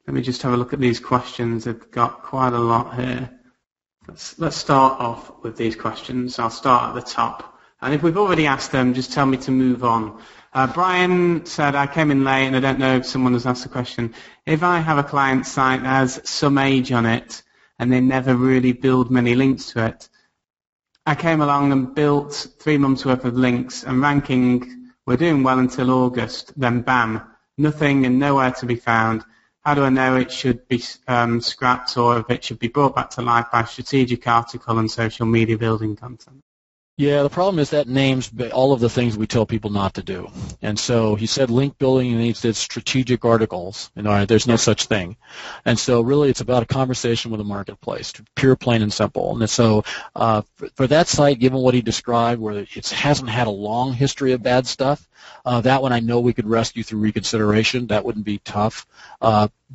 Let me just have a look at these questions. They've got quite a lot here. Let's start off with these questions. I'll start at the top. And if we've already asked them, just tell me to move on. Brian said, I came in late, and I don't know if someone has asked the question. If I have a client site that has some age on it, and they never really build many links to it, I came along and built 3 months' worth of links, and ranking, we're doing well until August, then bam, nothing and nowhere to be found. How do I know it should be scrapped or if it should be brought back to life by strategic article and social media building content? Yeah, the problem is that names all of the things we tell people not to do. And so he said link building, and he said strategic articles. There's no such thing. And so really it's about a conversation with the marketplace, pure, plain, and simple. And so for that site, given what he described, where it hasn't had a long history of bad stuff, that one I know we could rescue through reconsideration. That wouldn't be tough.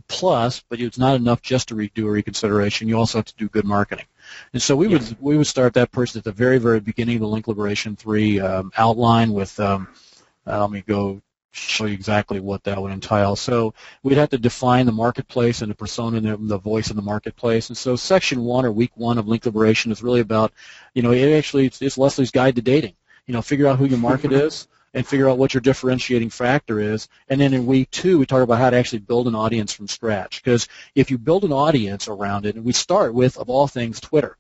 Plus, but it's not enough just to do a reconsideration. You also have to do good marketing. And so we would start that person at the very, very beginning of the Link Liberation 3 outline with, let me go show you exactly what that would entail. So we'd have to define the marketplace and the persona and the voice of the marketplace. And so Section 1 or Week 1 of Link Liberation is really about, it's Leslie's Guide to Dating. Figure out who your market is and figure out what your differentiating factor is. And then in Week 2, we talk about how to actually build an audience from scratch. Because if you build an audience around it, and we start with, of all things, Twitter,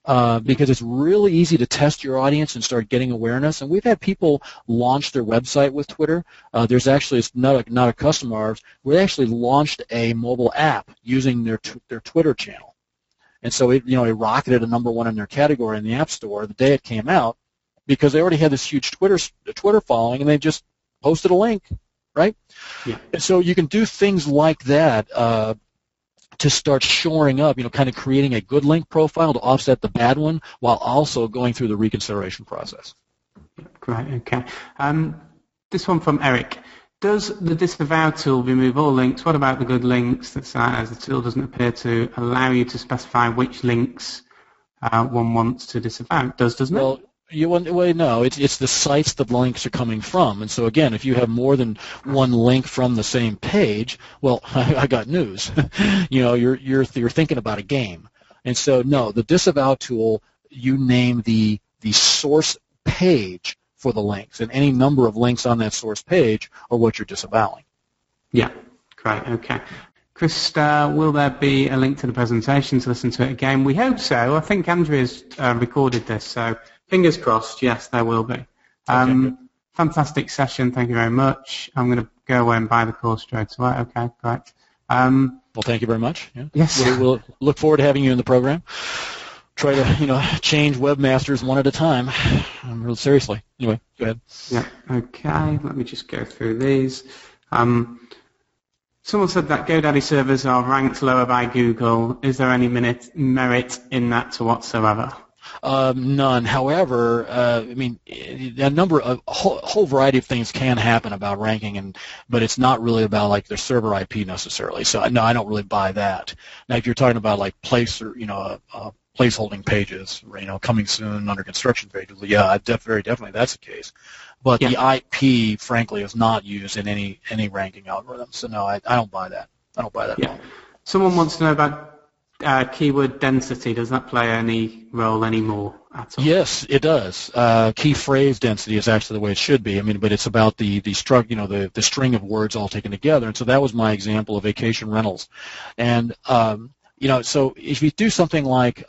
because it's really easy to test your audience and start getting awareness. And we've had people launch their website with Twitter. There's actually, it's not a customer of ours, we actually launched a mobile app using their Twitter channel. And so it rocketed a number 1 in their category in the App Store the day it came out, because they already had this huge Twitter following, and they just posted a link, right? Yeah. And so you can do things like that to start shoring up, kind of creating a good link profile to offset the bad one, while also going through the reconsideration process. Great. Okay. This one from Eric. Does the disavow tool remove all links? What about the good links that as the tool doesn't appear to allow you to specify which links one wants to disavow? It does, doesn't it? No, it's the sites that the links are coming from. And so, again, if you have more than one link from the same page, well, I got news. You're thinking about a game. And so, no, the disavow tool, you name the source page for the links, and any number of links on that source page are what you're disavowing. Yeah, great, okay. Krista, will there be a link to the presentation to listen to it again? We hope so. I think Andrea's recorded this, so fingers crossed, yes, there will be. Okay. Fantastic session, thank you very much. I'm going to go away and buy the course straight away. Okay, great. Well, thank you very much. Yeah. Yes. We'll look forward to having you in the program. Try to, change webmasters one at a time. Really seriously. Anyway, go ahead. Yeah, okay. Let me just go through these. Someone said that GoDaddy servers are ranked lower by Google. Is there any merit in that whatsoever? None. However, a whole variety of things can happen about ranking, but it's not really about like their server IP necessarily. So no, I don't really buy that. Now, if you're talking about like placeholding pages, coming soon, under construction pages, yeah, very definitely that's the case. But the IP, frankly, is not used in any ranking algorithm. So no, I don't buy that. I don't buy that at all. Someone wants to know about keyword density. Does that play any role anymore at all? Yes, it does. Key phrase density is actually the way it should be. But it's about the string of words all taken together. And so that was my example of vacation rentals. And so if you do something like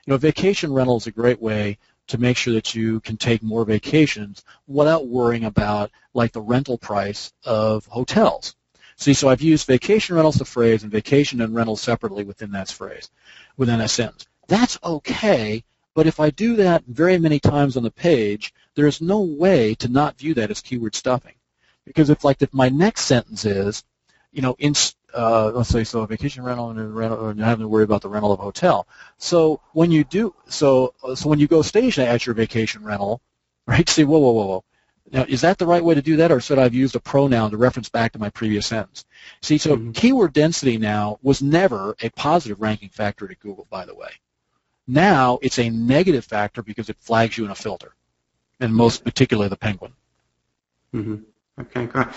vacation rental is a great way to make sure that you can take more vacations without worrying about like the rental price of hotels. See, so I've used vacation rentals, the phrase, and vacation and rental separately within that phrase, within that sentence. That's okay, but if I do that very many times on the page, there is no way to not view that as keyword stuffing. Because if my next sentence is, let's say, so a vacation rental and having to worry about the rental of a hotel. So when you do, so when you go station at your vacation rental, right? Say, whoa. Now, is that the right way to do that, or should I have used a pronoun to reference back to my previous sentence? See, so keyword density now was never a positive ranking factor to Google, by the way. Now it's a negative factor because it flags you in a filter, and most particularly the penguin. Okay, great.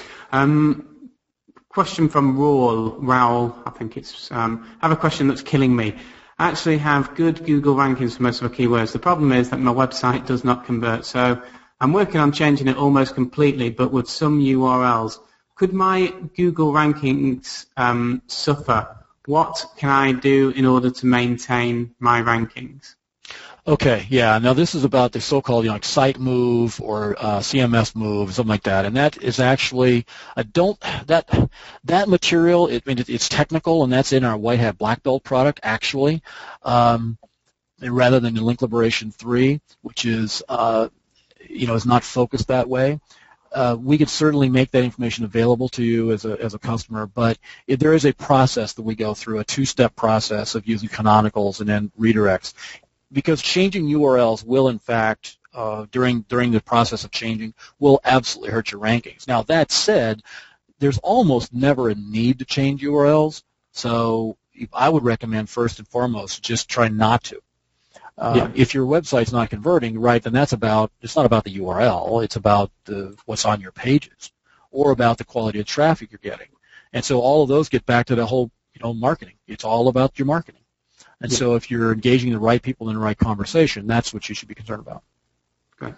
Question from Raul, I think it's, I have a question that's killing me. I actually have good Google rankings for most of my keywords. The problem is that my website does not convert, so I'm working on changing it almost completely, but with some URLs. Could my Google rankings suffer? What can I do in order to maintain my rankings? Okay, yeah. Now this is about the so-called, like site move or CMS move, something like that, and that is actually that material. It's technical, and that's in our White Hat Black Belt product actually, rather than the Link Liberation 3, which is is not focused that way. We could certainly make that information available to you as a customer, but there is a process that we go through, a two-step process of using canonicals and then redirects. Because changing URLs will, in fact, during the process of changing, will absolutely hurt your rankings. Now, that said, there's almost never a need to change URLs, so I would recommend first and foremost just try not to. If your website's not converting, right, then it's not about the URL, it's about what's on your pages or about the quality of traffic you're getting. And so all of those get back to the whole, marketing. It's all about your marketing. And so if you're engaging the right people in the right conversation, that's what you should be concerned about. Great.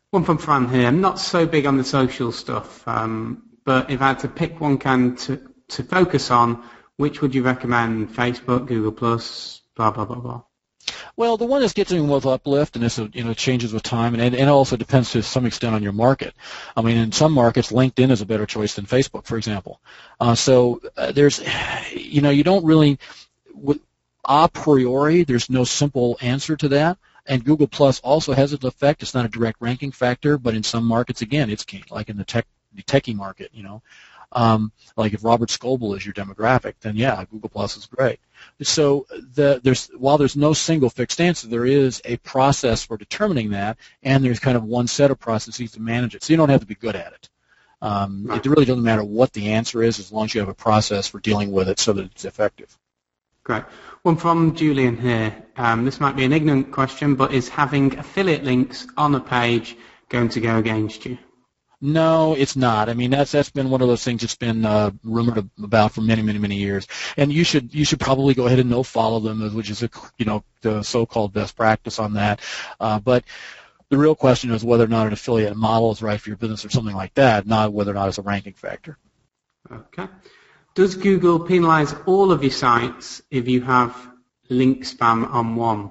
One from Fran here. I'm not so big on the social stuff, but if I had to pick one to focus on, which would you recommend? Facebook, Google+, blah, blah, blah, blah. Well, the one that's getting with uplift, and this changes with time, and it also depends to some extent on your market. I mean, in some markets, LinkedIn is a better choice than Facebook, for example. There's, you don't really, a priori, there's no simple answer to that. And Google Plus also has its effect. It's not a direct ranking factor, but in some markets, again, it's key. Like in the techie market, like if Robert Scoble is your demographic, then yeah, Google Plus is great. So while there's no single fixed answer, there is a process for determining that, and there's kind of one set of processes to manage it. So you don't have to be good at it. It really doesn't matter what the answer is as long as you have a process for dealing with it so that it's effective. Great. One from Julian here. This might be an ignorant question, but is having affiliate links on a page going to go against you? No, it's not. I mean, that's been one of those things that's been rumored about for many, many, many years. And you should probably go ahead and no-follow them, which is the so-called best practice on that. But the real question is whether or not an affiliate model is right for your business or something like that, not whether or not it's a ranking factor. Okay. Does Google penalize all of your sites if you have link spam on one?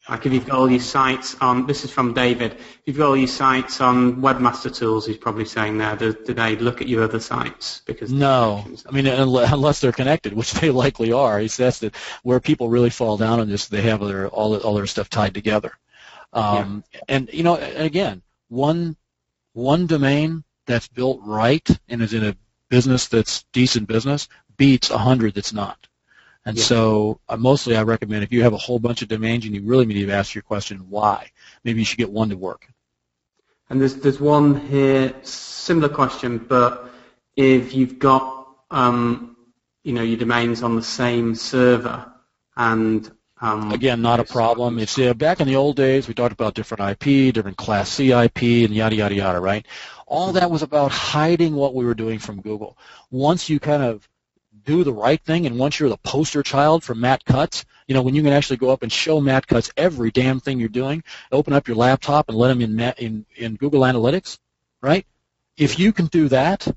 Like if you've got all your sites on, this is from David, if you've got all your sites on Webmaster Tools, he's probably saying there, do they look at your other sites? Because no, I mean, unless they're connected, which they likely are. He says that where people really fall down on this, they have all their stuff tied together. And, again, one domain that's built right and is in a business that's decent business beats 100 that's not. And so mostly I recommend if you have a whole bunch of domains and you really need to ask your question why, maybe you should get one to work. And there's one here, similar question, but if you've got your domains on the same server and again, not a problem. It's back in the old days we talked about different IP, different Class C IP, and yada yada yada, right? All that was about hiding what we were doing from Google. Once you kind of do the right thing, and once you're the poster child for Matt Cutts, when you can actually go up and show Matt Cutts every damn thing you're doing, open up your laptop and let him in Google Analytics, right? If you can do that,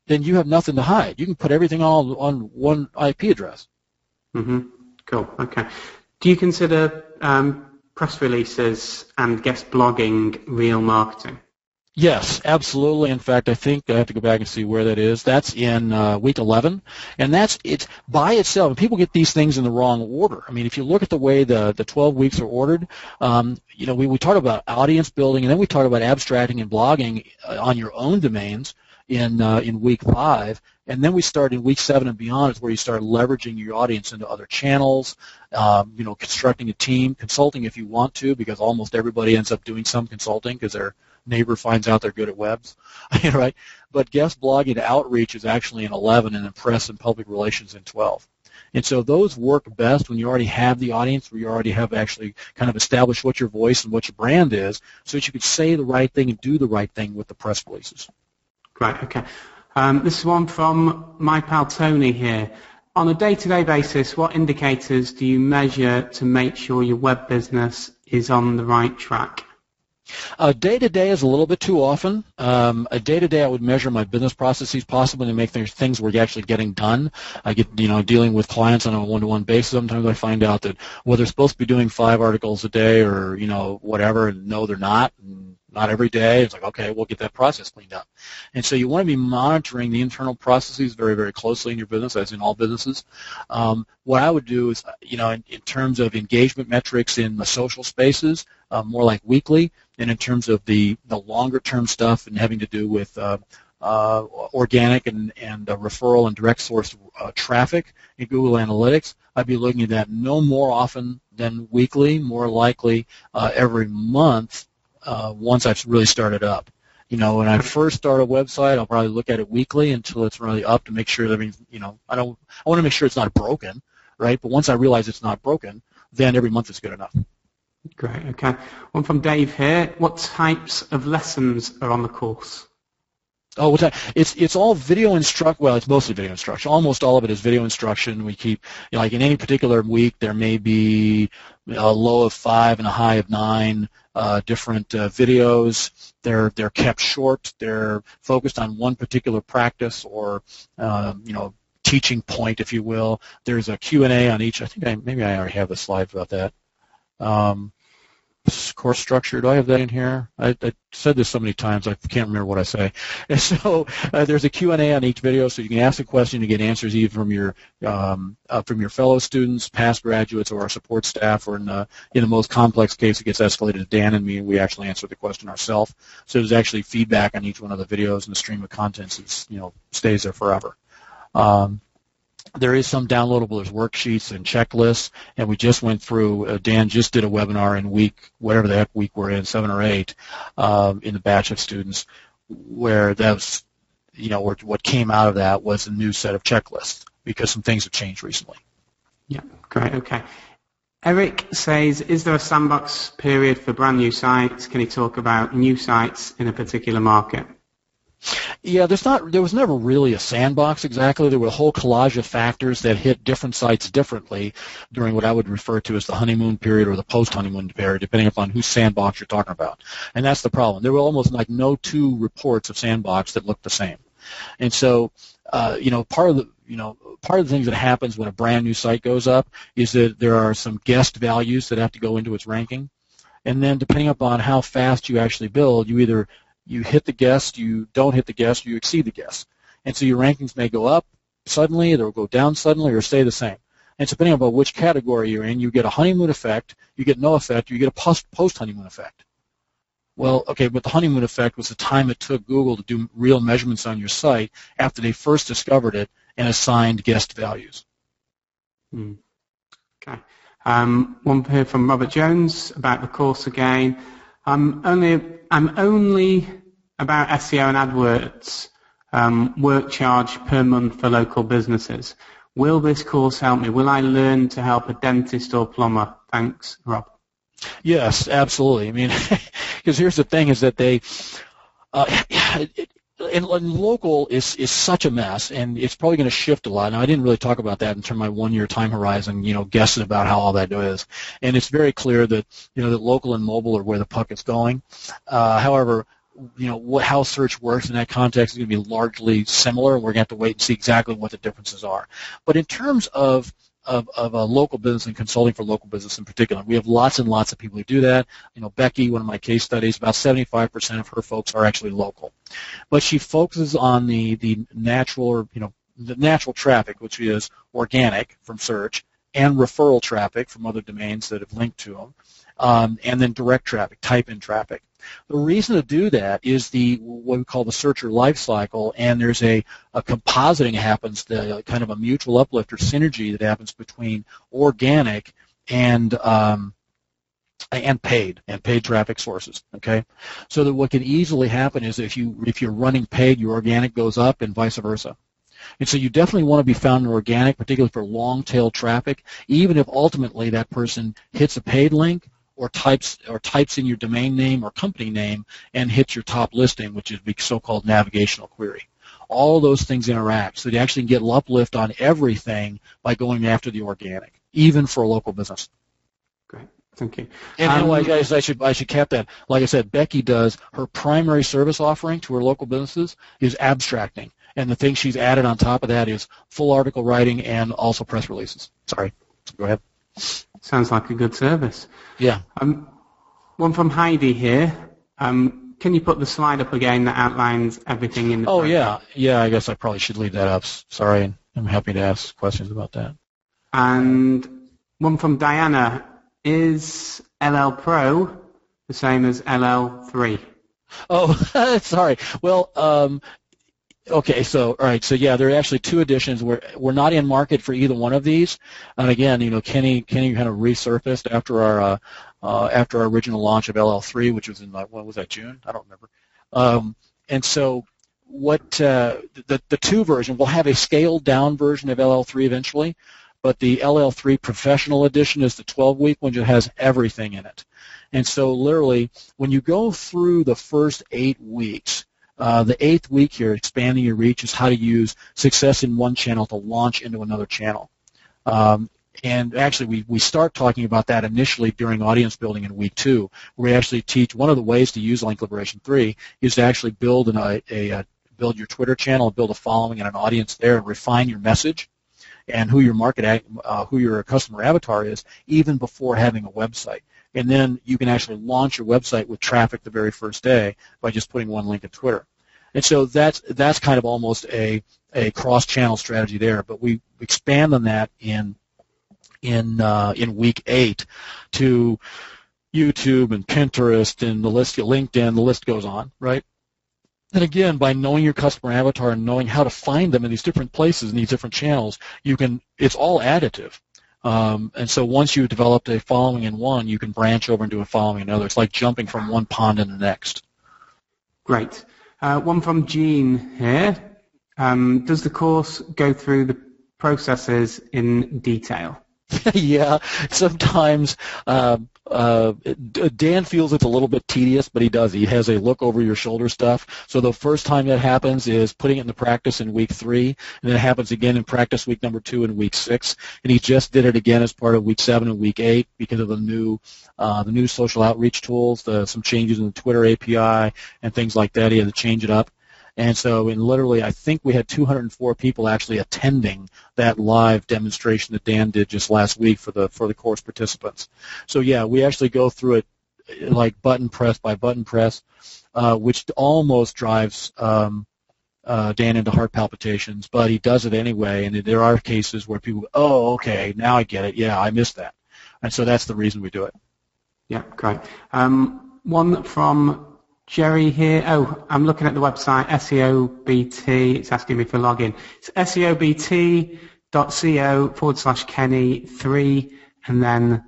then you have nothing to hide. You can put everything all on one IP address. Mm-hmm. Cool. Okay. Do you consider press releases and guest blogging real marketing? Yes, absolutely. In fact, I think I have to go back and see where that is. That's in week 11, and it's by itself. And people get these things in the wrong order. I mean, if you look at the way the 12 weeks are ordered, we talk about audience building, and then we talk about abstracting and blogging on your own domains in week 5, and then we start in week 7 and beyond is where you start leveraging your audience into other channels, constructing a team, consulting if you want to, because almost everybody ends up doing some consulting because their neighbor finds out they're good at webs, right? But guest blogging outreach is actually in 11, and then press and public relations in 12. And so those work best when you already have the audience, where you already have actually kind of established what your voice and what your brand is, so that you can say the right thing and do the right thing with the press releases. Right, okay. This is one from my pal Tony here. On a day-to-day basis, what indicators do you measure to make sure your web business is on the right track? Day-to-day is a little bit too often. A day-to-day I would measure my business processes, possibly to make things where you're actually getting done. I get, dealing with clients on a one-to-one basis. Sometimes I find out that, well, they're supposed to be doing 5 articles a day or, whatever, and no, they're not. And not every day. It's like, okay, we'll get that process cleaned up. And so you want to be monitoring the internal processes very, very closely in your business, as in all businesses. What I would do is, in terms of engagement metrics in the social spaces, more like weekly, and in terms of the longer-term stuff and having to do with organic and referral and direct source traffic in Google Analytics, I'd be looking at that no more often than weekly, more likely every month once I've really started up. When I first start a website, I'll probably look at it weekly until it's really up to make sure that, I want to make sure it's not broken, right? But once I realize it's not broken, then every month is good enough. Great, okay. One from Dave here. What types of lessons are on the course? Oh, what's that? It's all video instruction. Well, it's mostly video instruction. Almost all of it is video instruction. We keep, like in any particular week, there may be a low of 5 and a high of 9 different videos. They're kept short. They're focused on one particular practice or teaching point, if you will. There's a Q&A on each. I think maybe I already have the slide about that. Course structure, do I have that in here? I said this so many times I can't remember what I say. And so there's a Q&A on each video, so you can ask a question and get answers either from your fellow students, past graduates, or our support staff, or in the most complex case, it gets escalated to Dan and me, and we actually answer the question ourselves. So there's actually feedback on each one of the videos, and the stream of contents stays there forever. There is some downloadable. There's worksheets and checklists, and we just went through. Dan just did a webinar in whatever the heck week we're in, 7 or 8, in the batch of students, where that's, what came out of that was a new set of checklists because some things have changed recently. Yeah, great. Okay. Eric says, is there a sandbox period for brand new sites? Can you talk about new sites in a particular market? Yeah, there was never really a sandbox exactly. There were a whole collage of factors that hit different sites differently during what I would refer to as the honeymoon period or the post-honeymoon period, depending upon whose sandbox you're talking about. And that's the problem. There were almost like no 2 reports of sandbox that looked the same. And so, part of the things that happens when a brand new site goes up is that there are some guest values that have to go into its ranking. And then depending upon how fast you actually build, you hit the guest, you don't hit the guest, you exceed the guest. And so your rankings may go up suddenly, they'll go down suddenly, or stay the same. And so depending upon which category you're in, you get a honeymoon effect, you get no effect, you get a post-honeymoon effect. Well, okay, but the honeymoon effect was the time it took Google to do real measurements on your site after they first discovered it and assigned guest values. Okay. One here from Robert Jones about the course again. I'm only about SEO and AdWords work charge per month for local businesses. Will this course help me? Will I learn to help a dentist or plumber? Thanks, Rob. Yes, absolutely. I mean, because here's the thing: is that they and local is such a mess, and it's probably going to shift a lot. Now, I didn't really talk about that in terms of my 1-year time horizon, guessing about how all that is. And it's very clear that, that local and mobile are where the puck is going. However, how search works in that context is going to be largely similar, and we're going to have to wait and see exactly what the differences are. But in terms of a local business and consulting for local business in particular, we have lots and lots of people who do that. Becky, one of my case studies, about 75% of her folks are actually local. But she focuses on the natural, the natural traffic, which is organic from search, and referral traffic from other domains that have linked to them, and then direct traffic, type-in traffic. The reason to do that is what we call the searcher life cycle, and there's a compositing happens, kind of a mutual uplift or synergy that happens between organic and paid traffic sources. Okay, so that what can easily happen is if you're running paid, your organic goes up, and vice versa. And so you definitely want to be found in organic, particularly for long-tail traffic, even if ultimately that person hits a paid link or types in your domain name or company name and hits your top listing, which is the so-called navigational query. all those things interact. So you actually get uplift on everything by going after the organic, even for a local business. Great, thank you. And guys, I should cap that. Like I said, Becky does her primary service offering to her local businesses is abstracting, and the thing she's added on top of that is full article writing and also press releases. Sorry, go ahead. Sounds like a good service. Yeah. One from Heidi here. Can you put the slide up again that outlines everything in the program? Yeah, I guess I probably should leave that up. Sorry, I'm happy to ask questions about that. And one from Diana. Is LL Pro the same as LL3? Oh, sorry. Well, okay, so all right, so yeah, there are actually two editions. We're not in market for either one of these, and again, Kenny kind of resurfaced after our original launch of LL3, which was in what was that, June? I don't remember. And so what the two version, we'll have a scaled down version of LL3 eventually, but the LL3 Professional Edition is the 12-week one that has everything in it. And so literally, when you go through the first 8 weeks, the 8th week here, expanding your reach, is how to use success in one channel to launch into another channel. And actually, we start talking about that initially during audience building in week 2, where we actually teach one of the ways to use Link Liberation 3 is to actually build build your Twitter channel, build a following and an audience there, and refine your message and who your customer avatar is, even before having a website. And then you can actually launch your website with traffic the very first day by just putting one link in Twitter. And so that's kind of almost a cross-channel strategy there. But we expand on that in week 8 to YouTube and Pinterest and the list, LinkedIn, the list goes on, right? And again, by knowing your customer avatar and knowing how to find them in these different places, in these different channels, it's all additive. And so once you've developed a following in one, you can branch over and do a following in another. It's like jumping from one pond into the next. Great. One from Jean here. Does the course go through the processes in detail? Yeah, sometimes Dan feels it's a little bit tedious, but he does. He has a look over your shoulder stuff. So the first time that happens is putting it into practice in week 3, and then it happens again in practice week number 2 and week 6. And he just did it again as part of week 7 and week 8 because of the new social outreach tools, some changes in the Twitter API and things like that. He had to change it up. And so literally, I think we had 204 people actually attending that live demonstration that Dan did just last week for the course participants. So yeah, we actually go through it like button press by button press, which almost drives Dan into heart palpitations, but he does it anyway. And there are cases where people go, oh, okay, now I get it. Yeah, I missed that. And so that's the reason we do it. Yeah, great. One from Jerry here. Oh, I'm looking at the website, SEOBT. It's asking me for login. It's seobt.co/Kenny3 and then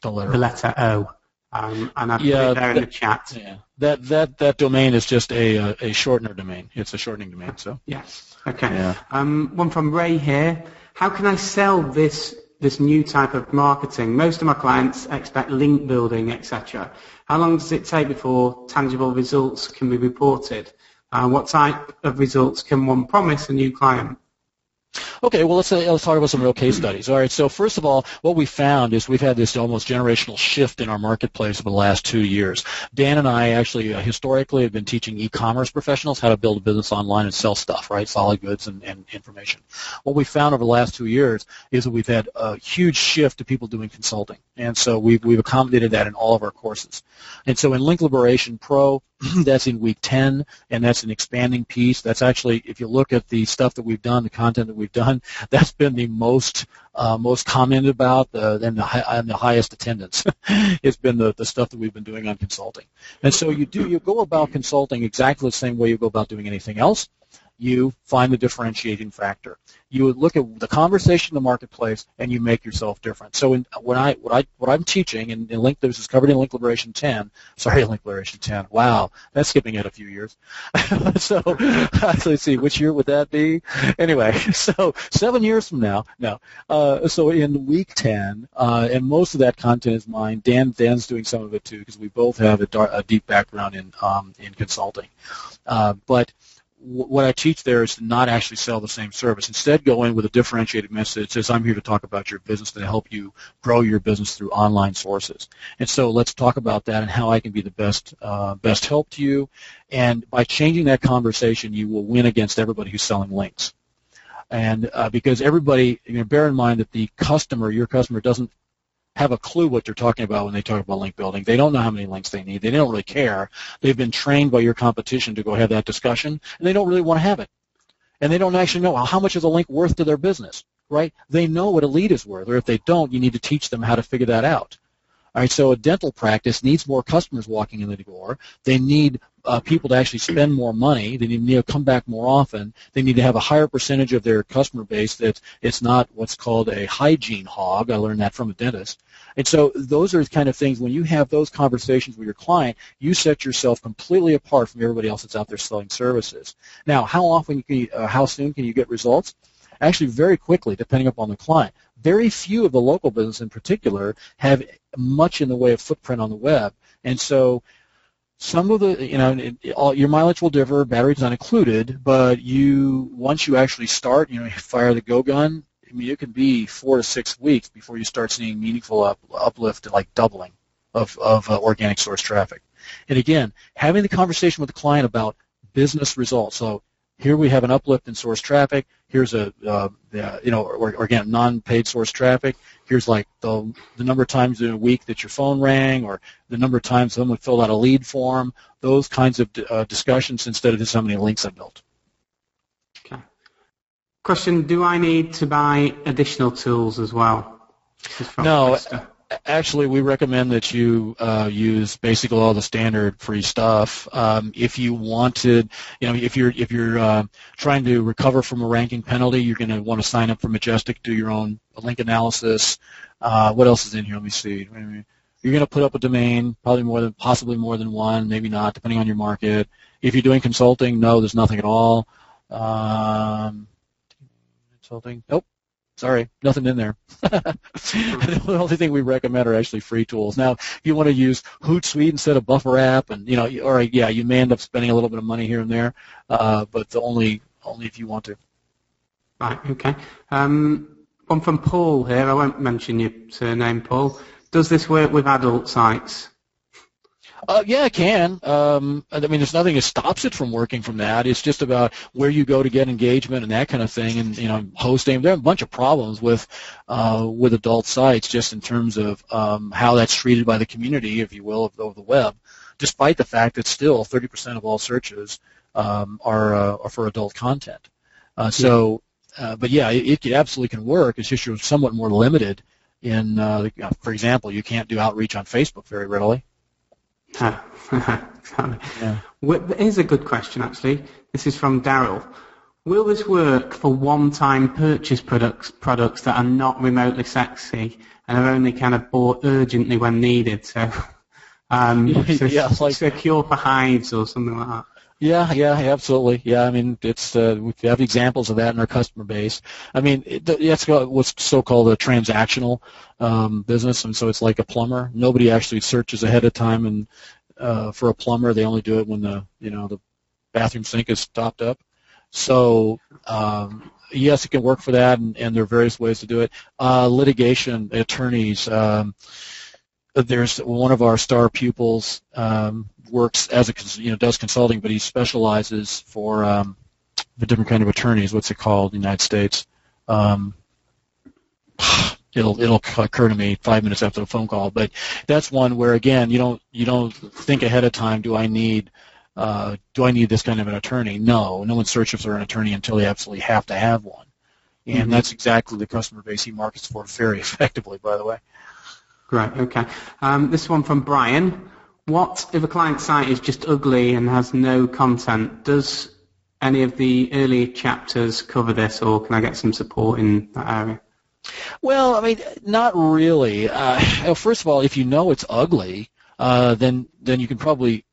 the letter O. And I've put it there in the chat. Yeah. That domain is just a shortener domain. It's a shortening domain. So yes. Okay. Yeah. One from Ray here. How can I sell this new type of marketing? Most of my clients expect link building, etc. How long does it take before tangible results can be reported? What type of results can one promise a new client? Okay, well, let's talk about some real case studies. All right, so first of all, what we found is we've had this almost generational shift in our marketplace over the last 2 years. Dan and I actually historically have been teaching e-commerce professionals how to build a business online and sell stuff, right, solid goods and information. What we found over the last 2 years is that we've had a huge shift to people doing consulting, and so we've accommodated that in all of our courses. And so in Link Liberation Pro, that's in week 10, and that's an expanding piece. That's actually, if you look at the stuff that we've done, the content that we've done, that's been the most commented about and the highest attendance. It's been the stuff that we've been doing on consulting. And so you go about consulting exactly the same way you go about doing anything else. You find the differentiating factor. You would look at the conversation in the marketplace, and you make yourself different. So what I'm teaching, and this is covered in Link Liberation 10. Sorry, Link Liberation 10. Wow, that's skipping ahead a few years. So let's see, which year would that be? Anyway, so 7 years from now. No. So in week 10, and most of that content is mine. Dan's doing some of it too, because we both have a deep background in consulting. But what I teach there is to not actually sell the same service. Instead, go in with a differentiated message that says, I'm here to talk about your business and to help you grow your business through online sources. And so let's talk about that and how I can be the best help to you. And by changing that conversation, you will win against everybody who's selling links. And because everybody, bear in mind that the customer, your customer, doesn't have a clue what they're talking about when they talk about link building. They don't know how many links they need. They don't really care. They've been trained by your competition to go have that discussion, and they don't really want to have it. And they don't actually know, well, how much is a link worth to their business, right? They know what a lead is worth, or if they don't, you need to teach them how to figure that out. All right, so a dental practice needs more customers walking in the door. They need people to actually spend more money. They need to come back more often. They need to have a higher percentage of their customer base that it's not what's called a hygiene hog. I learned that from a dentist. And so those are the kind of things, when you have those conversations with your client, you set yourself completely apart from everybody else that's out there selling services. Now, how soon can you get results? Actually, very quickly, depending upon the client. Very few of the local business in particular have much in the way of footprint on the web. And so some of the, your mileage will differ, batteries not included, but once you actually start, fire the go gun, it can be 4 to 6 weeks before you start seeing meaningful uplift, like doubling of organic source traffic. And again, having the conversation with the client about business results. So here we have an uplift in source traffic. Here's organic non-paid source traffic. Here's like the number of times in a week that your phone rang, or the number of times someone filled out a lead form. Those kinds of discussions instead of just how many links I built. Okay. Question: do I need to buy additional tools as well? No. Actually, we recommend that you use basically all the standard free stuff. If you wanted, if you're trying to recover from a ranking penalty, you're going to want to sign up for Majestic, do your own link analysis. What else is in here? Let me see. You're going to put up a domain, possibly more than one, maybe not, depending on your market. If you're doing consulting, no, there's nothing at all. Consulting, nope. Sorry, nothing in there. The only thing we recommend are actually free tools. Now, if you want to use Hootsuite instead of Buffer App, and you may end up spending a little bit of money here and there, but only if you want to. Right. Okay. One from Paul here. I won't mention your surname, Paul. Does this work with adult sites? Yeah, it can. There's nothing that stops it from working from that. It's just about where you go to get engagement and that kind of thing, and hosting. There are a bunch of problems with adult sites, just in terms of how that's treated by the community, if you will, of the web. Despite the fact that still 30% of all searches are for adult content. But yeah, it absolutely can work. It's just you're somewhat more limited in. For example, you can't do outreach on Facebook very readily. Exactly. Yeah. Here's a good question, actually. This is from Daryl. Will this work for one-time purchase products that are not remotely sexy and are only kind of bought urgently when needed? So, secure for hives or something like that. Yeah, absolutely. Yeah, it's we have examples of that in our customer base. That's what's so-called a transactional business, and so it's like a plumber. Nobody actually searches ahead of time, and for a plumber, they only do it when the bathroom sink is stopped up. So yes, it can work for that, and there are various ways to do it. Litigation attorneys. There's one of our star pupils works as does consulting, but he specializes for the different kind of attorneys. What's it called in the United States? It'll occur to me 5 minutes after the phone call. But that's one where, again, you don't think ahead of time. Do I need this kind of an attorney? No one searches for an attorney until they absolutely have to have one, and that's exactly the customer base he markets for very effectively, by the way. Great, okay. This one from Brian. What if a client site is just ugly and has no content? Does any of the early chapters cover this, or can I get some support in that area? Well, not really. First of all, if you know it's ugly, then you can probably,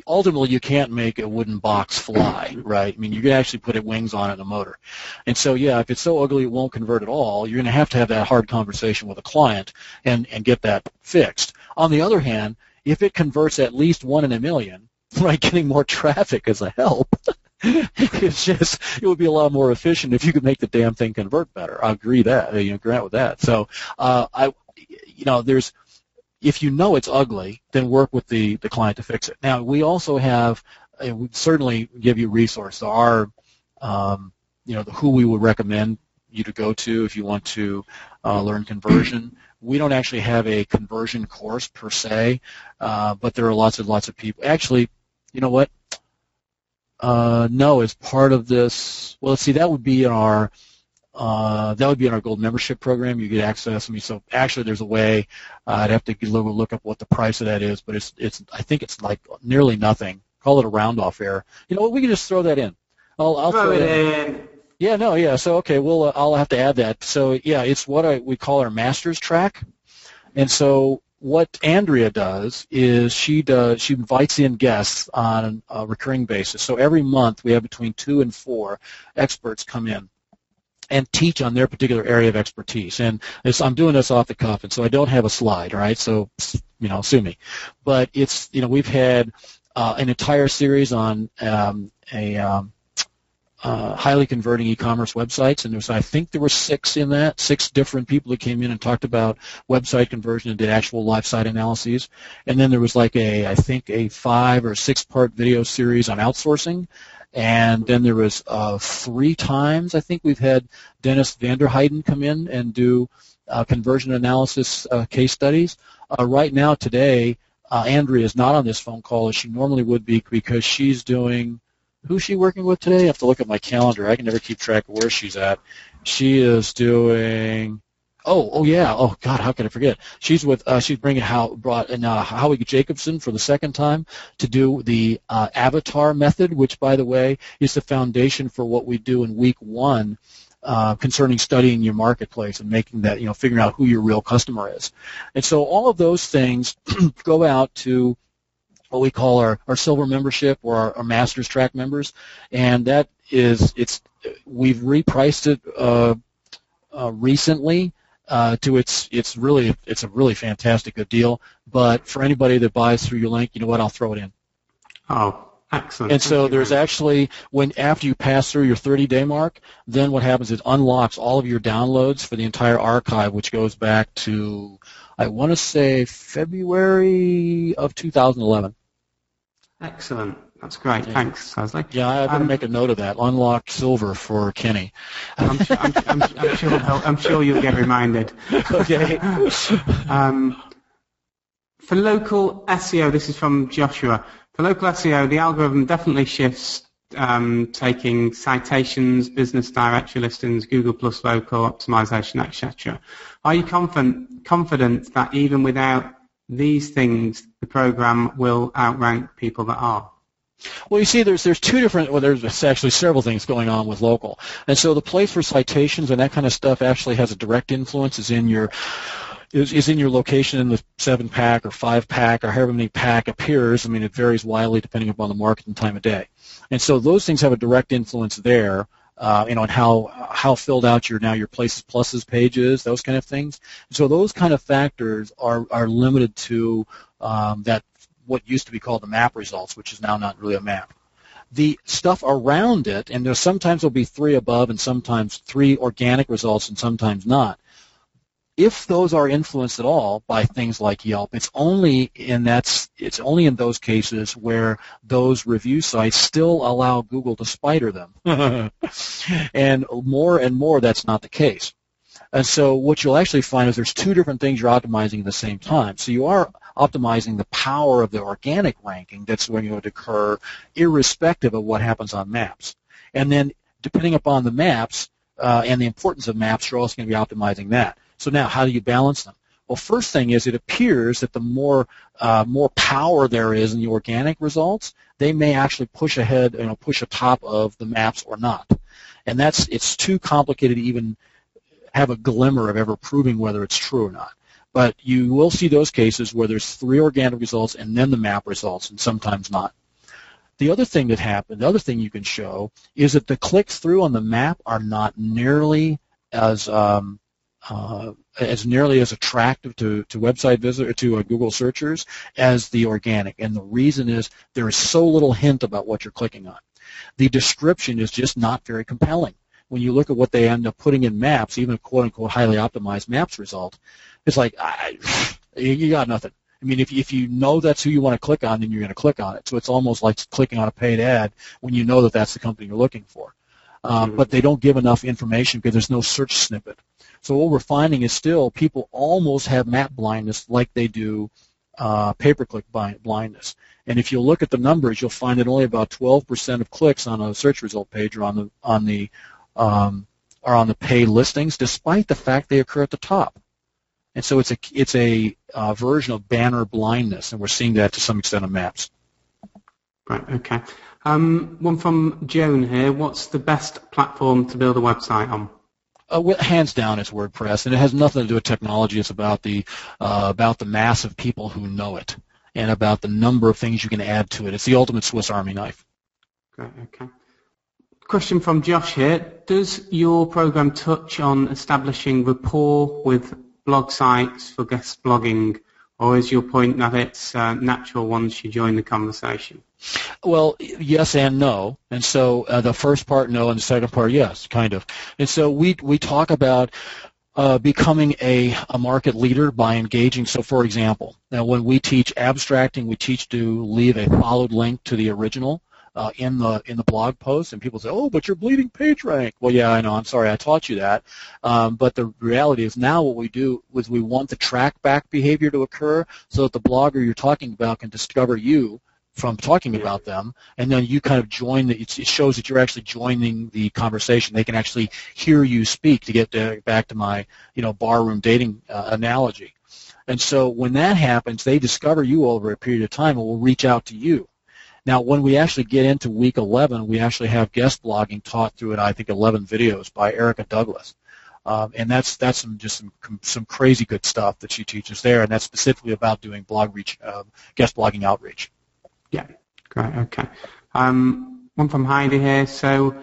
ultimately you can't make a wooden box fly, right? You can actually put wings on it and a motor. And so, yeah, if it's so ugly it won't convert at all, you're going to have that hard conversation with a client and get that fixed. On the other hand, if it converts at least 1 in a million, right, getting more traffic is a help, It's just, it would be a lot more efficient if you could make the damn thing convert better. I agree that, grant with that. So, if you know it's ugly, then work with the client to fix it. Now, we also have, we certainly give you resources. There are, who we would recommend you to go to if you want to learn conversion. We don't actually have a conversion course per se, but there are lots and lots of people. Actually, you know what? No, as part of this, well, let's see, that would be in our gold membership program. You get access. So actually, there's a way. I'd have to look up what the price of that is, but I think it's like nearly nothing. Call it a round off error. You know what? We can just throw that in. I'll throw it in. Yeah, no, yeah. So okay, I'll have to add that. So yeah, it's what we call our master's track. And so what Andrea does is she invites in guests on a recurring basis. So every month we have between 2 and 4 experts come in and teach on their particular area of expertise. And I'm doing this off the cuff, and so I don't have a slide, all right? So, sue me. But it's, we've had an entire series on highly converting e-commerce websites, and I think there were 6 in that, 6 different people that came in and talked about website conversion and did actual live site analyses. And then there was I think a 5 or 6-part video series on outsourcing. And then there was 3 times, I think we've had Dennis Vanderheiden come in and do conversion analysis case studies. Right now, today, Andrea is not on this phone call as she normally would be because she's doing, who's she working with today? I have to look at my calendar. I can never keep track of where she's at. She is doing, oh yeah, oh God, how could I forget? She's bringing Howie Jacobson for the second time to do the avatar method, which, by the way, is the foundation for what we do in week 1 concerning studying your marketplace and making that, figuring out who your real customer is. And so all of those things go out to what we call our silver membership or our master's track members, and that is, we've repriced it recently. It's a really fantastic good deal. But for anybody that buys through your link, you know what? I'll throw it in. Oh, excellent. And so there's actually, after you pass through your 30-day mark, then what happens is it unlocks all of your downloads for the entire archive, which goes back to, I want to say, February of 2011. Excellent. That's great. Yeah. Thanks, Leslie. Yeah, I better make a note of that. Unlocked silver for Kenny. I'm sure you'll get reminded. Okay. For local SEO, this is from Joshua. For local SEO, the algorithm definitely shifts, taking citations, business directory listings, Google Plus local optimization, etc. Are you confident that even without these things, the program will outrank people that are? Well, you see, there's 2 different, there's actually several things going on with local. And so the place for citations and that kind of stuff actually has a direct influence, is in your location in the 7-pack or 5-pack or however many pack appears. I mean, it varies wildly depending upon the market and time of day. And so those things have a direct influence there, and how filled out your Places Pluses page is, those kind of things. And so those kind of factors are limited to that, what used to be called the map results, which is now not really a map. The stuff around it, and sometimes there'll be 3 above and sometimes 3 organic results and sometimes not. If those are influenced at all by things like Yelp, it's only in those cases where those review sites still allow Google to spider them. And more, that's not the case. And so what you'll actually find is there's 2 different things you're optimizing at the same time. So you are optimizing the power of the organic ranking that's going to occur irrespective of what happens on maps. And then depending upon the maps and the importance of maps, you're also going to be optimizing that. So now, how do you balance them? Well, first thing is, it appears that the more power there is in the organic results, they may actually push ahead, push atop of the maps or not. And it's too complicated to even have a glimmer of ever proving whether it's true or not. But you will see those cases where there's 3 organic results and then the map results, and sometimes not. The other thing that happened, the other thing you can show, is that the click-through on the map are not nearly as attractive to website visitors, to Google searchers, as the organic. And the reason is there is so little hint about what you're clicking on. the description is just not very compelling. When you look at what they end up putting in maps, even a quote-unquote highly optimized maps result, it's like, you got nothing. I mean, if you know that's who you want to click on, then you're going to click on it. So it's almost like clicking on a paid ad when you know that that's the company you're looking for. But they don't give enough information because there's no search snippet. So what we're finding is still people almost have map blindness like they do pay-per-click blindness. And if you look at the numbers, you'll find that only about 12% of clicks on a search result page are on the paid listings, despite the fact they occur at the top. And so it's a version of banner blindness, and we're seeing that to some extent on maps. Right. Okay. One from Joan here. What's the best platform to build a website on? Hands down, it's WordPress, and it has nothing to do with technology. It's about the mass of people who know it, and about the number of things you can add to it. It's the ultimate Swiss Army knife. Great. Okay. Question from Josh here. Does your program touch on establishing rapport with blog sites for guest blogging, or is your point that it's natural once you join the conversation? Well, yes and no. And so the first part, no, and the second part, yes, kind of. And so we talk about becoming a market leader by engaging. So, for example, now when we teach abstracting, we teach to leave a followed link to the original in the blog post, and people say, "Oh, but you're bleeding PageRank." Well, yeah, I know. I'm sorry, I taught you that. But the reality is now what we do is we want the track back behavior to occur so that the blogger you're talking about can discover you from talking about them, and then you kind of join. It shows that you're actually joining the conversation. They can actually hear you speak. To get back to my barroom dating analogy. And so when that happens, they discover you over a period of time and will reach out to you. Now, when we actually get into week 11, we actually have guest blogging taught through, I think, 11 videos by Erica Douglas. And that's some crazy good stuff that she teaches there, and that's specifically about doing guest blogging outreach. Yeah, great, okay. One from Heidi here. So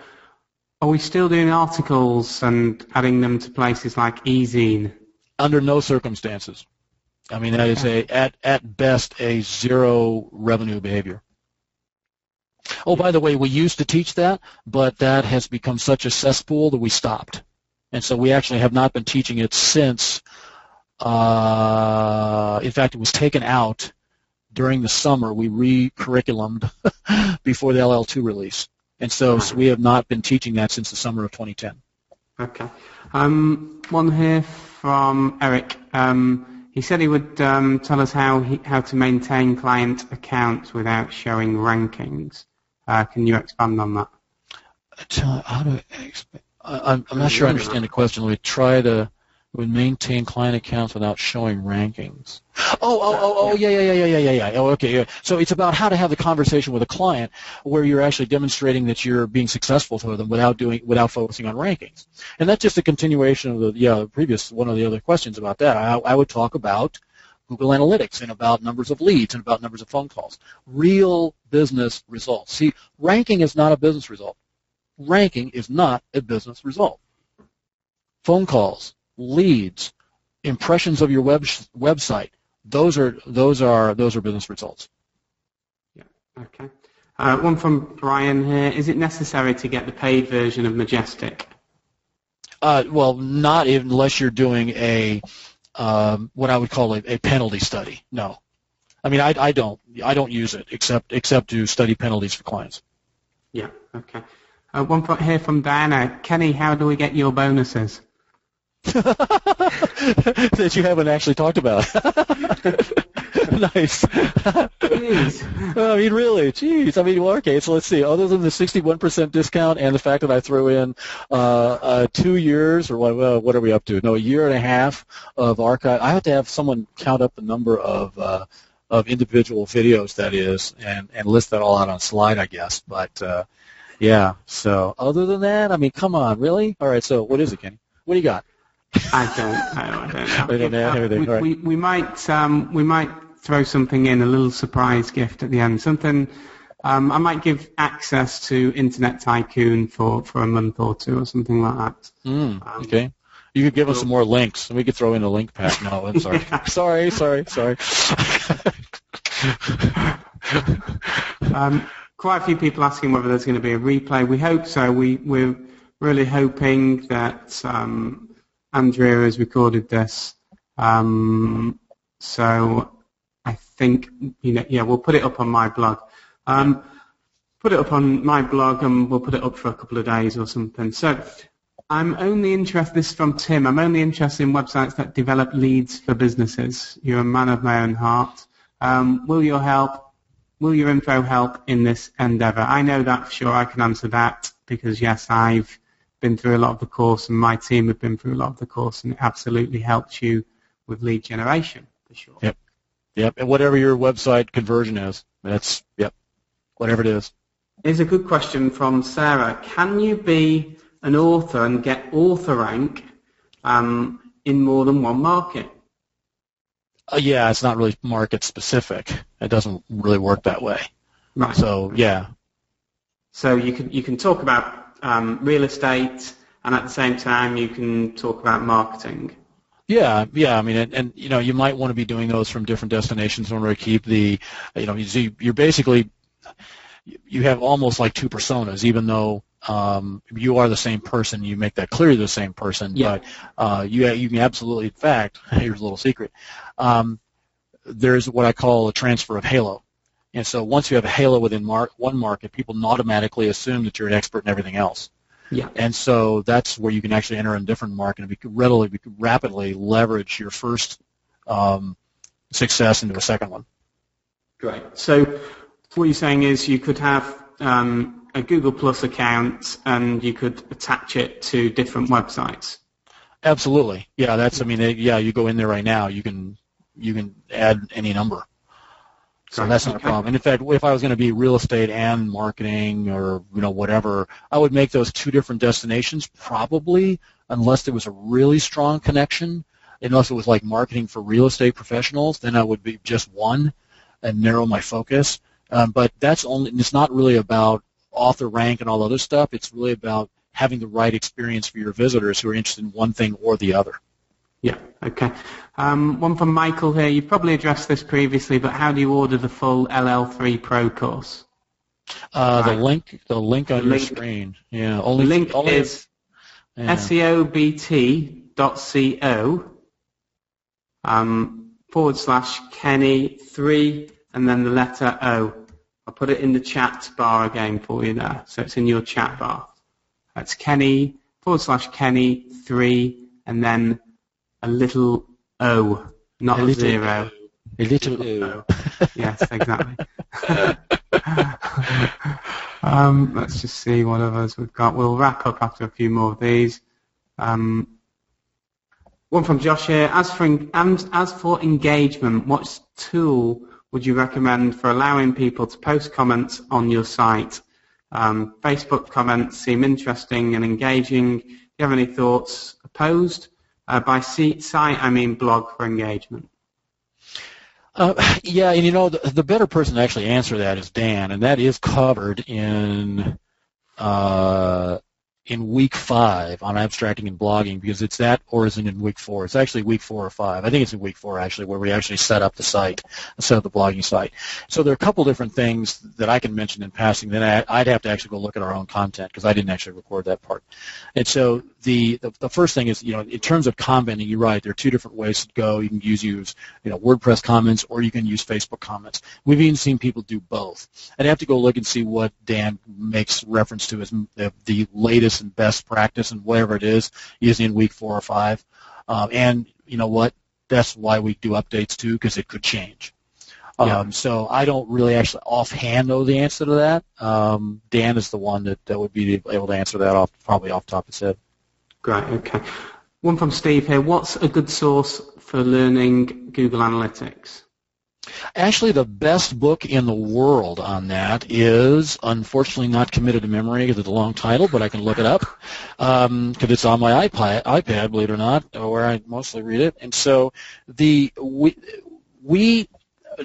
are we still doing articles and adding them to places like eZine? Under no circumstances. I mean, that is at best a zero revenue behavior. Oh, by the way, we used to teach that, but that has become such a cesspool that we stopped. And so we actually have not been teaching it since, in fact, it was taken out during the summer. We re-curriculumed before the LL2 release. And so we have not been teaching that since the summer of 2010. Okay. One here from Eric. He said he would tell us how to maintain client accounts without showing rankings. Can you expand on that? I'm not sure I understand the question. We try to maintain client accounts without showing rankings. Yeah. Oh, okay. Yeah. So it's about how to have the conversation with a client where you're actually demonstrating that you're being successful to them without focusing on rankings. And that's just a continuation of the previous one of the other questions about that. I would talk about Google Analytics and about numbers of leads and about numbers of phone calls. Real business results. See, ranking is not a business result. Ranking is not a business result. Phone calls, leads, impressions of your website, those are business results. Yeah. Okay. One from Brian here. Is it necessary to get the paid version of Majestic? Well, not unless you're doing a what I would call a penalty study. No, I mean I don't use it except to study penalties for clients. Yeah. Okay. One here from Diana. Kenny, how do we get your bonuses? That you haven't actually talked about. Nice. Jeez. I mean, really, geez. I mean, well, okay, so let's see. Other than the 61% discount and the fact that I threw in 2 years, or what are we up to? No, a year and a half of archive. I have to have someone count up the number of individual videos, that is, and list that all out on a slide, I guess. But, yeah, so other than that, I mean, come on, really? All right, so what is it, Kenny? What do you got? I don't know. We might throw something in, a little surprise gift at the end. Something I might give access to Internet Tycoon for a month or two or something like that. Okay. You could give us some more links, and we could throw in a link pack. No, I'm sorry. Sorry. quite a few people asking whether there's going to be a replay. We hope so. We're really hoping that Andrea has recorded this. So I think, we'll put it up on my blog. Put it up on my blog, and we'll put it up for a couple of days or something. So I'm only interested, this is from Tim, I'm only interested in websites that develop leads for businesses. You're a man of my own heart. Will your info help in this endeavour? I know that for sure. I can answer that because, yes, I've been through a lot of the course, and my team have been through a lot of the course, and it absolutely helps you with lead generation, for sure. Yep, and whatever your website conversion is, whatever it is. Here's a good question from Sarah. Can you be an author and get author rank in more than one market? Yeah, it's not really market specific. It doesn't really work that way. Right. So yeah. So you can talk about real estate, and at the same time you can talk about marketing. Yeah. I mean, and you might want to be doing those from different destinations in order to keep the, you're basically, you have almost like two personas, even though you are the same person. You make that clear you're the same person, but you can absolutely, in fact, here's a little secret. There's what I call a transfer of halo. And so once you have a halo within one market, people automatically assume that you're an expert in everything else. Yeah. And so that's where you can actually enter a different market and rapidly leverage your first success into a second one. Great. So what you're saying is you could have a Google Plus account and you could attach it to different websites. Absolutely. Yeah, you go in there right now, you can add any number. So that's not a problem. And in fact, if I was going to be real estate and marketing or whatever, I would make those two different destinations probably, unless there was a really strong connection. Unless it was like marketing for real estate professionals, then I would be just one and narrow my focus. But it's not really about author rank and all other stuff. It's really about having the right experience for your visitors who are interested in one thing or the other. Yeah, okay. One from Michael here. You probably addressed this previously, but how do you order the full LL3 Pro course? The link on your screen. Yeah, the link is seobt.co/Kenny3 and then the letter O. I'll put it in the chat bar again for you there. So it's in your chat bar. That's Kenny/Kenny3 and then a little O, not a zero. A little O. Yes, exactly. Let's just see what others we've got. We'll wrap up after a few more of these. One from Josh here. As for engagement, what tool would you recommend for allowing people to post comments on your site? Facebook comments seem interesting and engaging. Do you have any thoughts opposed? By site, I mean blog for engagement. Yeah, and the better person to actually answer that is Dan, and that is covered in week 5 on abstracting and blogging, because it's that, or is it in week 4? It's actually week 4 or 5. I think it's in week 4 actually, where we actually set up the site, set up the blogging site. So there are a couple different things that I can mention in passing. Then I'd have to actually go look at our own content because I didn't actually record that part. And so the first thing is, in terms of commenting, you're right. There are two different ways to go. You can use WordPress comments, or you can use Facebook comments. We've even seen people do both. I'd have to go look and see what Dan makes reference to as the latest and best practice and whatever it is, usually in week 4 or 5. And you know what? That's why we do updates too, because it could change. So I don't really actually offhand know the answer to that. Dan is the one that would be able to answer that probably off the top of his head. Great, okay. One from Steve here. What's a good source for learning Google Analytics? Actually, the best book in the world on that is, unfortunately, not committed to memory because it's a long title, but I can look it up because it's on my iPad, believe it or not, where I mostly read it. And so we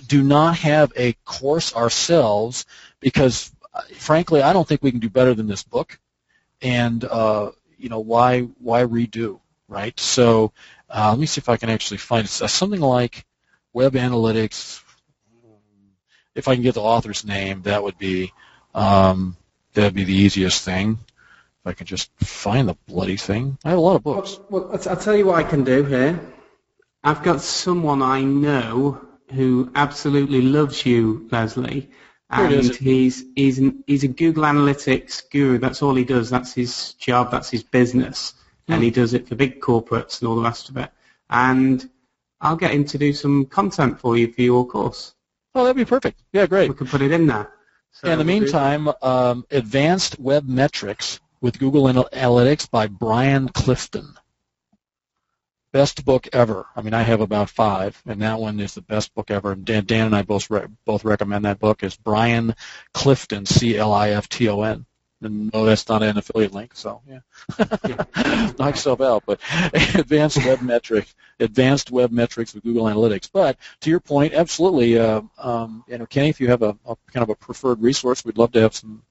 do not have a course ourselves because, frankly, I don't think we can do better than this book. And why redo, right? So let me see if I can actually find something like Web Analytics. If I can get the author's name, that would be That'd be the easiest thing. If I could just find the bloody thing. I have a lot of books. Well, I'll tell you what I can do here. I've got someone I know who absolutely loves you, Leslie, and he's a Google Analytics guru. That's all he does. That's his job. That's his business, and he does it for big corporates and all the rest of it. And I'll get him to do some content for you for your course. Oh, that'd be perfect. Yeah, great. We can put it in there. So in the meantime, Advanced Web Metrics with Google Analytics by Brian Clifton. Best book ever. I mean, I have about 5, and that one is the best book ever. And Dan and I both recommend that book. It's Brian Clifton, Clifton. And no, that's not an affiliate link, so yeah. Knock yourself out. But Advanced Web Metrics with Google Analytics. But to your point, absolutely. Kenny, if you have a kind of a preferred resource, we'd love to have some.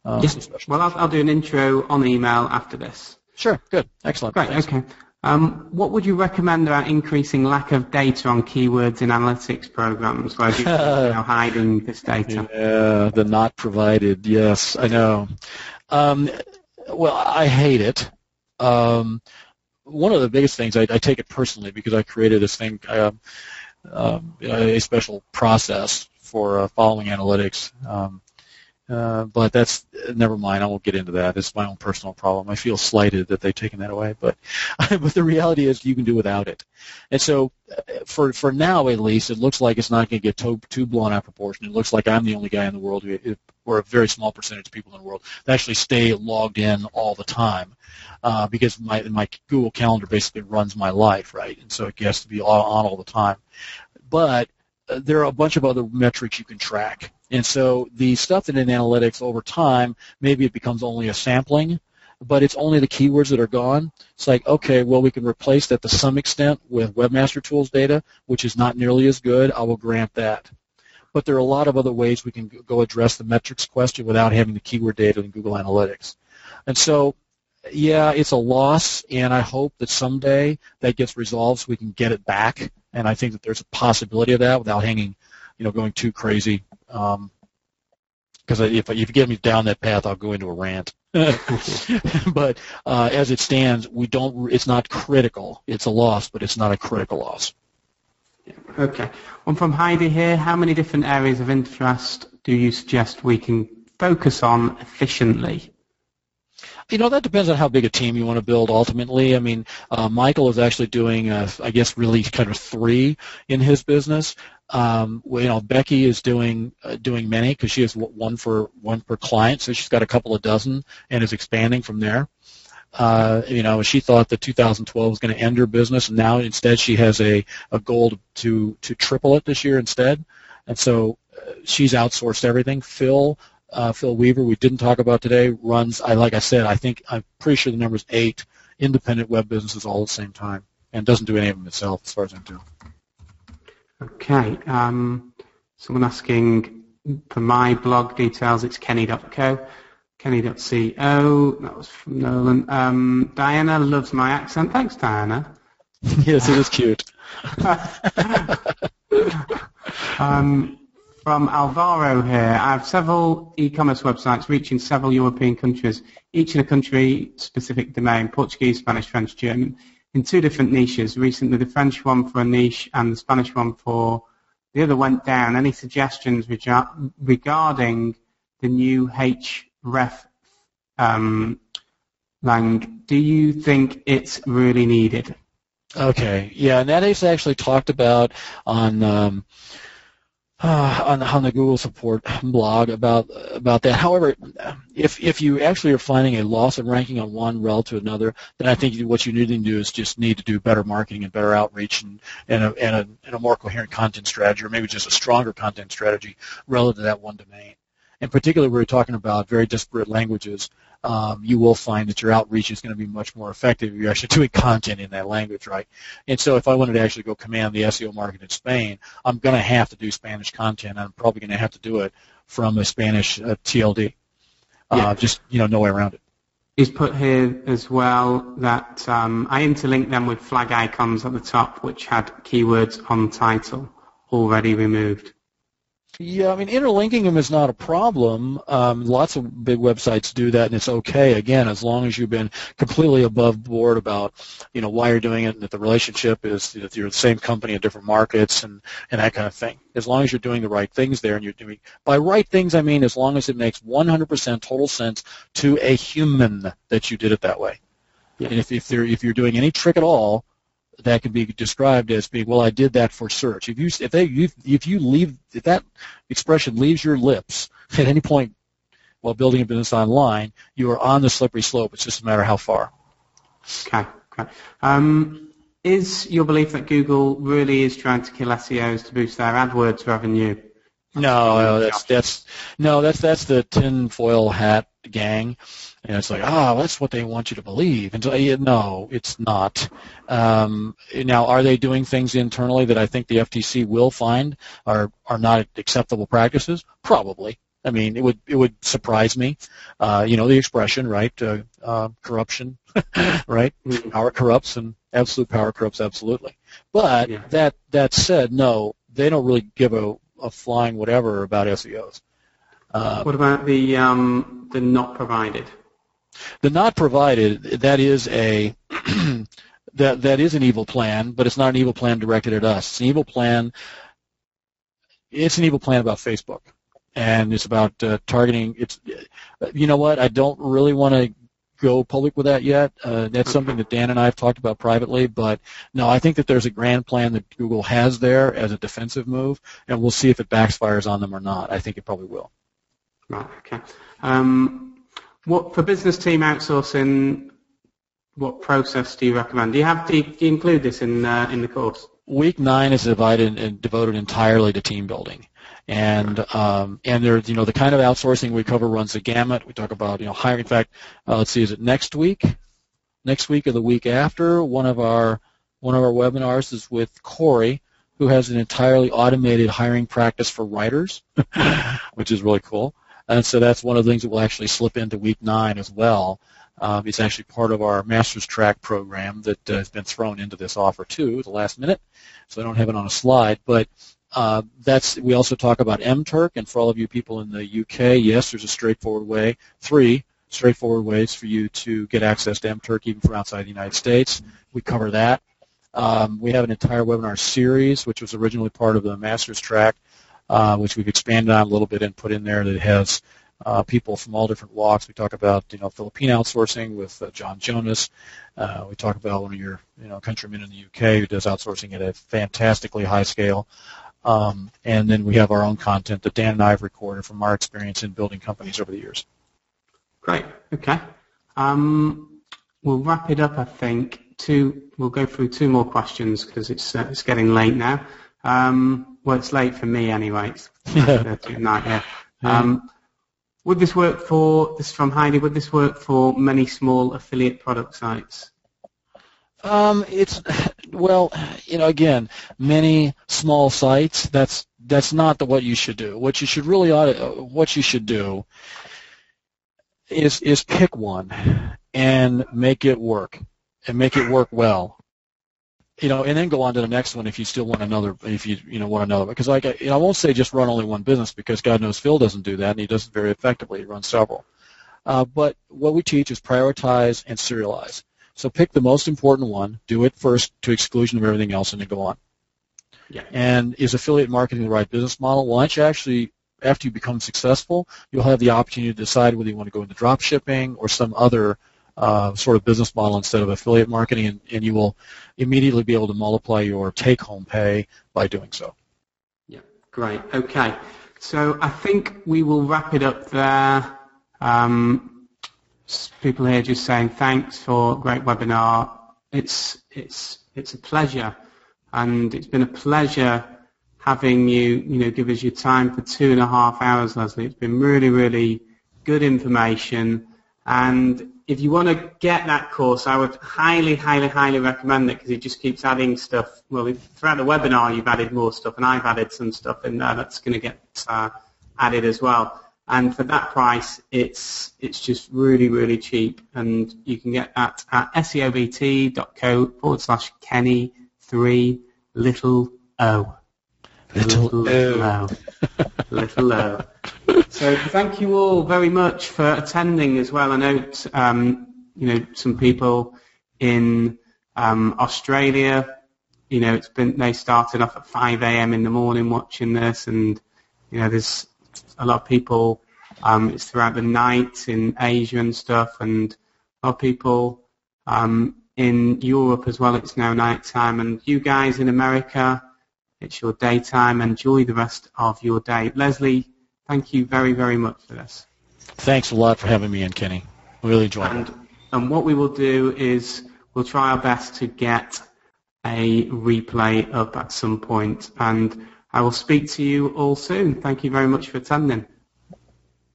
Some special. Well, I'll do an intro on email after this. Sure. Good. Excellent. Great. Thanks. Okay. What would you recommend about increasing lack of data on keywords in analytics programs where people are hiding this data? Yeah, the not provided. Yes, I know. Well, I hate it. One of the biggest things, I take it personally because I created this thing, a special process for following analytics. But that's, never mind, I won't get into that. It's my own personal problem. I feel slighted that they've taken that away, but the reality is you can do without it. And so for now, at least, it looks like it's not going to get too blown out of proportion. It looks like I'm the only guy in the world, or a very small percentage of people in the world, that actually stay logged in all the time, because my Google Calendar basically runs my life, right? And so it gets to be on all the time. But there are a bunch of other metrics you can track. And so the stuff that in analytics over time, maybe it becomes only a sampling, but it's only the keywords that are gone. It's like, okay, well, we can replace that to some extent with Webmaster Tools data, which is not nearly as good. I will grant that. But there are a lot of other ways we can go address the metrics question without having the keyword data in Google Analytics. And so, yeah, it's a loss, and I hope that someday that gets resolved so we can get it back. And I think that there's a possibility of that without going too crazy. Because if you get me down that path, I'll go into a rant. But as it stands, it's not critical. It's a loss, but it's not a critical loss. Okay. One from Heidi here. How many different areas of interest do you suggest we can focus on efficiently? That depends on how big a team you want to build ultimately. I mean, Michael is actually doing, I guess, really kind of 3 in his business. Becky is doing many because she has one per client, so she's got a couple of dozen and is expanding from there. She thought that 2012 was going to end her business, and now instead she has a goal to triple it this year instead. And so she's outsourced everything. Phil Weaver, we didn't talk about today, runs, like I said, I'm pretty sure the number is 8 independent web businesses all at the same time, and doesn't do any of them itself, as far as I know. Okay. Someone asking for my blog details, it's kenny.co, kenny.co, that was from Nolan. Diana loves my accent. Thanks, Diana. Yes, it is cute. From Alvaro here, I have several e-commerce websites reaching several European countries, each in a country-specific domain, Portuguese, Spanish, French, German, in 2 different niches. Recently, the French one for a niche and the Spanish one for the other went down. Any suggestions regarding the new href lang? Do you think it's really needed? Okay, yeah, and that is actually talked about on the Google support blog about that. However, if you actually are finding a loss of ranking on one relative to another, then I think what you need to do is just need to do better marketing and better outreach and a more coherent content strategy, or maybe just a stronger content strategy relative to that one domain. And particularly where you're talking about very disparate languages, you will find that your outreach is going to be much more effective if you're actually doing content in that language, right? And so if I wanted to actually go command the SEO market in Spain, I'm going to have to do Spanish content, and I'm probably going to have to do it from a Spanish TLD. Just, no way around it. He's put here as well that I interlinked them with flag icons at the top, which had keywords on title already removed. Yeah, I mean, interlinking them is not a problem. Lots of big websites do that, and it's okay, again, as long as you've been completely above board about, why you're doing it, and that the relationship is that you're the same company in different markets and that kind of thing. As long as you're doing the right things there, and you're doing, by right things, I mean as long as it makes 100% total sense to a human that you did it that way. Yeah. And if you're doing any trick at all, that can be described as being, well, I did that for search. If that expression leaves your lips at any point while building a business online, you are on the slippery slope. It's just a matter of how far. Okay. Is your belief that Google really is trying to kill SEOs to boost their AdWords revenue? No, that's the tinfoil hat gang. And it's like, that's what they want you to believe. And so, no, it's not. Now, are they doing things internally that I think the FTC will find are not acceptable practices? Probably. I mean, it would surprise me. The expression, right? Corruption, right? Power corrupts, and absolute power corrupts absolutely. But that said, no, they don't really give a flying whatever about SEOs. What about the not provided? The not provided, that is that is an evil plan, but it's not an evil plan directed at us. It's an evil plan. It's an evil plan about Facebook, and it's about targeting. It's, you know what? I don't really want to go public with that yet. That's something that Dan and I have talked about privately, but no, I think that there's a grand plan that Google has there as a defensive move, and we'll see if it backfires on them or not. I think it probably will. Right. Okay. What for business team outsourcing? What process do you recommend? Do you include this in the course? Week 9 is divided and devoted entirely to team building, and there's the kind of outsourcing we cover runs the gamut. We talk about hiring. In fact, let's see, is it next week? Next week or the week after? One of our webinars is with Corey, who has an entirely automated hiring practice for writers, which is really cool. And so that's one of the things that will actually slip into week 9 as well. It's actually part of our master's track program that has been thrown into this offer too at the last minute, so I don't have it on a slide. But we also talk about MTurk, and for all of you people in the UK, yes, there's a 3 straightforward ways for you to get access to MTurk even from outside the United States. We cover that. We have an entire webinar series, which was originally part of the master's track, which we've expanded on a little bit and put in there, that has people from all different walks. We talk about Philippine outsourcing with John Jonas. We talk about one of your countrymen in the UK who does outsourcing at a fantastically high scale. And then we have our own content that Dan and I have recorded from our experience in building companies over the years. Great. Okay. We'll wrap it up, I think. We'll go through 2 more questions because it's getting late now. Well, it's late for me anyway. It's 8:30 at night here. Would this work this is from Heidi, would this work for many small affiliate product sites? Again, many small sites, that's not what you should do. What you should do is pick one and make it work, and make it work well. And then go on to the next one if you still want another. Want another, because I won't say just run only one business, because God knows Phil doesn't do that, and he does it very effectively. He runs several. But what we teach is prioritize and serialize. So pick the most important one, do it first to exclusion of everything else, and then go on. Yeah. And is affiliate marketing the right business model? Well, after you become successful, you'll have the opportunity to decide whether you want to go into drop shipping or some other sort of business model instead of affiliate marketing, and you will immediately be able to multiply your take-home pay by doing so. Yeah, great. Okay, so I think we will wrap it up there. People here just saying thanks for a great webinar. It's a pleasure, and it's been a pleasure having you give us your time for 2.5 hours, Leslie. It's been really, really good information. And if you want to get that course, I would highly, highly, highly recommend it, because it just keeps adding stuff. Well, throughout the webinar, you've added more stuff, and I've added some stuff in there that's going to get added as well. And for that price, it's just really, really cheap. And you can get that at seobt.co/Kenny3o. Little low. Little low. So thank you all very much for attending as well. I know, some people in Australia, they started off at 5 a.m. in the morning watching this, and there's a lot of people. It's throughout the night in Asia and stuff, and a lot of people in Europe as well. It's now night time, and you guys in America, it's your daytime. Enjoy the rest of your day. Leslie, thank you very, very much for this. Thanks a lot for having me in, Kenny. Really enjoyed it. And what we will do is we'll try our best to get a replay up at some point, and I will speak to you all soon. Thank you very much for attending.